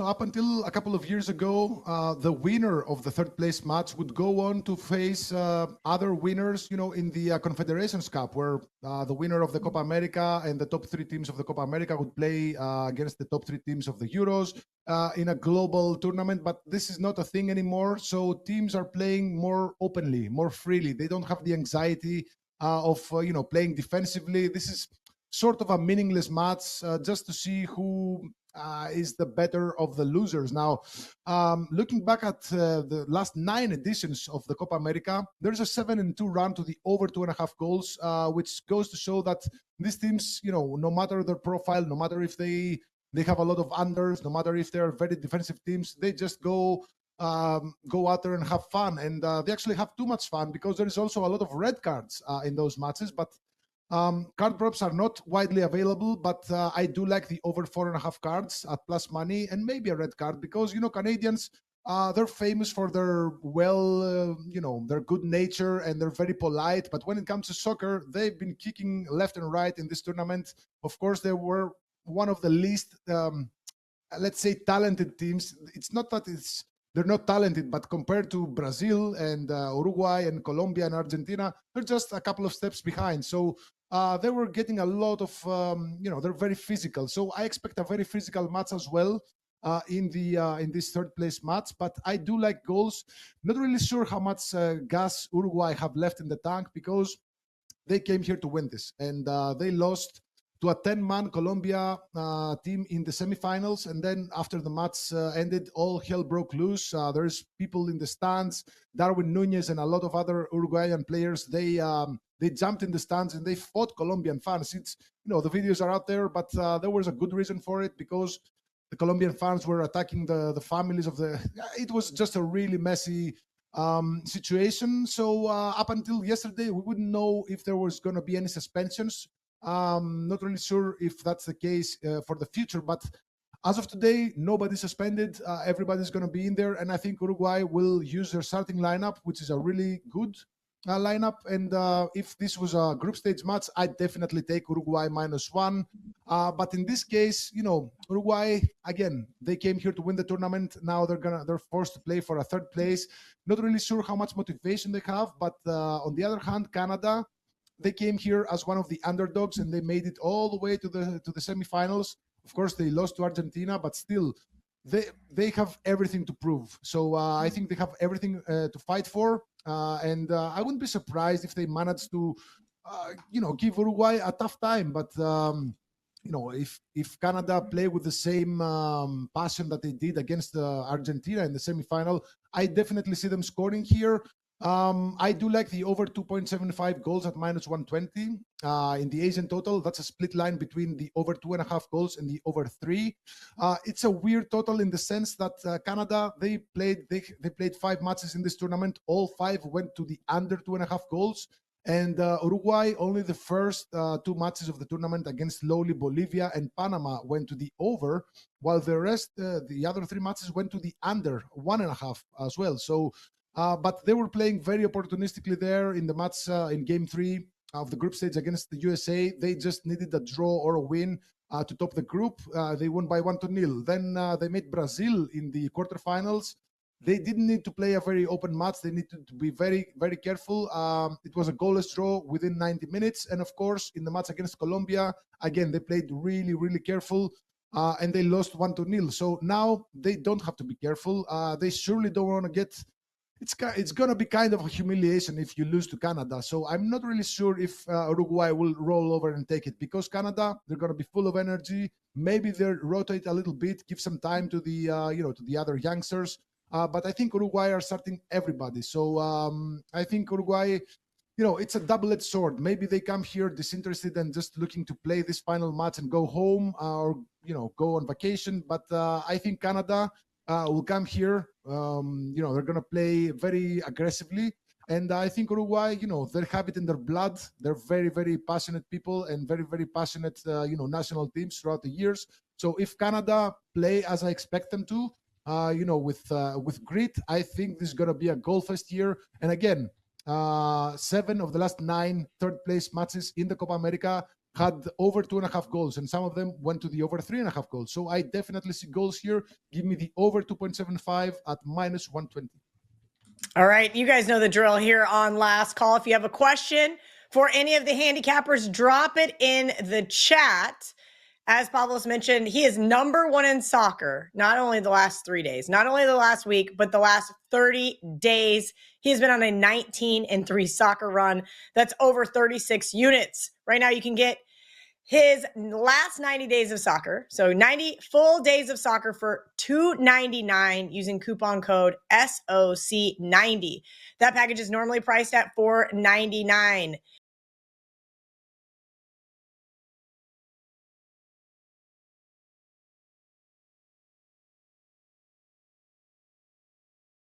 up until a couple of years ago, the winner of the third place match would go on to face other winners, in the Confederations Cup, where the winner of the Copa America and the top three teams of the Copa America would play against the top three teams of the Euros in a global tournament. But this is not a thing anymore. So teams are playing more openly, more freely. They don't have the anxiety of playing defensively. This is sort of a meaningless match just to see who is the better of the losers. Now, looking back at the last 9 editions of the Copa America, there's a 7-2 run to the over 2.5 goals, which goes to show that these teams, no matter their profile, no matter if they have a lot of unders, no matter if they're very defensive teams, they just go out there and have fun. And they actually have too much fun because there is also a lot of red cards in those matches. But card props are not widely available, but I do like the over 4.5 cards at plus money, and maybe a red card, because Canadians, they're famous for their their good nature, and they're very polite. But when it comes to soccer, they've been kicking left and right in this tournament. Of course, they were one of the least, let's say, talented teams. It's not that they're not talented, but compared to Brazil and Uruguay and Colombia and Argentina, they're just a couple of steps behind. So they were getting a lot of, they're very physical. So I expect a very physical match as well in this third place match. But I do like goals. Not really sure how much gas Uruguay have left in the tank, because they came here to win this, and they lost to a 10-man Colombia team in the semifinals. And then after the match ended, all hell broke loose. There's people in the stands. Darwin Núñez and a lot of other Uruguayan players, they jumped in the stands and they fought Colombian fans. It's, the videos are out there, but there was a good reason for it, because the Colombian fans were attacking the families of the... It was just a really messy situation. So up until yesterday, we wouldn't know if there was going to be any suspensions. Not really sure if that's the case for the future, but as of today, nobody's suspended. Everybody's going to be in there, and I think Uruguay will use their starting lineup, which is a really good lineup. And if this was a group stage match, I'd definitely take Uruguay -1. But in this case, Uruguay, again, they came here to win the tournament. Now they're forced to play for a third place. Not really sure how much motivation they have, but on the other hand, Canada, they came here as one of the underdogs, and they made it all the way to the semifinals. Of course, they lost to Argentina, but still, they have everything to prove. So I think they have everything to fight for, and I wouldn't be surprised if they manage to, give Uruguay a tough time. But if Canada play with the same passion that they did against Argentina in the semifinal, I definitely see them scoring here. I do like the over 2.75 goals at -120 in the Asian total. That's a split line between the over 2.5 goals and the over 3. It's a weird total in the sense that Canada, they played 5 matches in this tournament. All 5 went to the under 2.5 goals. And Uruguay, only the first 2 matches of the tournament against lowly Bolivia and Panama went to the over, while the rest, the other 3 matches went to the under 1.5 as well. So but they were playing very opportunistically there in the match in game 3 of the group stage against the USA. They just needed a draw or a win to top the group. They won by 1-0. Then they met Brazil in the quarterfinals. They didn't need to play a very open match. They needed to be very, very careful. It was a goalless draw within 90 minutes. And of course, in the match against Colombia, again, they played really, really careful. And they lost 1-0. So now they don't have to be careful. They surely don't want to get... It's going to be kind of a humiliation if you lose to Canada. So I'm not really sure if Uruguay will roll over and take it, because Canada, they're going to be full of energy. Maybe they'll rotate a little bit, give some time to the to the other youngsters. But I think Uruguay are starting everybody. So I think Uruguay, it's a double-edged sword. Maybe they come here disinterested and just looking to play this final match and go home or go on vacation. But I think Canada will come here. They're going to play very aggressively. And I think Uruguay, they have it in their blood. They're very, very passionate people and very, very passionate, national teams throughout the years. So if Canada play as I expect them to, with grit, I think this is going to be a goal fest year. And again, 7 of the last 9 third place matches in the Copa America, had over 2.5 goals, and some of them went to the over 3.5 goals. So I definitely see goals here. Give me the over 2.75 at minus 120. All right, you guys know the drill here on Last Call. If you have a question for any of the handicappers, drop it in the chat. As Pavlos mentioned, he is number one in soccer, not only the last 3 days, not only the last week, but the last 30 days. He has been on a 19-3 soccer run. That's over 36 units. Right now, you can get his last 90 days of soccer, so 90 full days of soccer for $2.99 using coupon code SOC90. That package is normally priced at $4.99.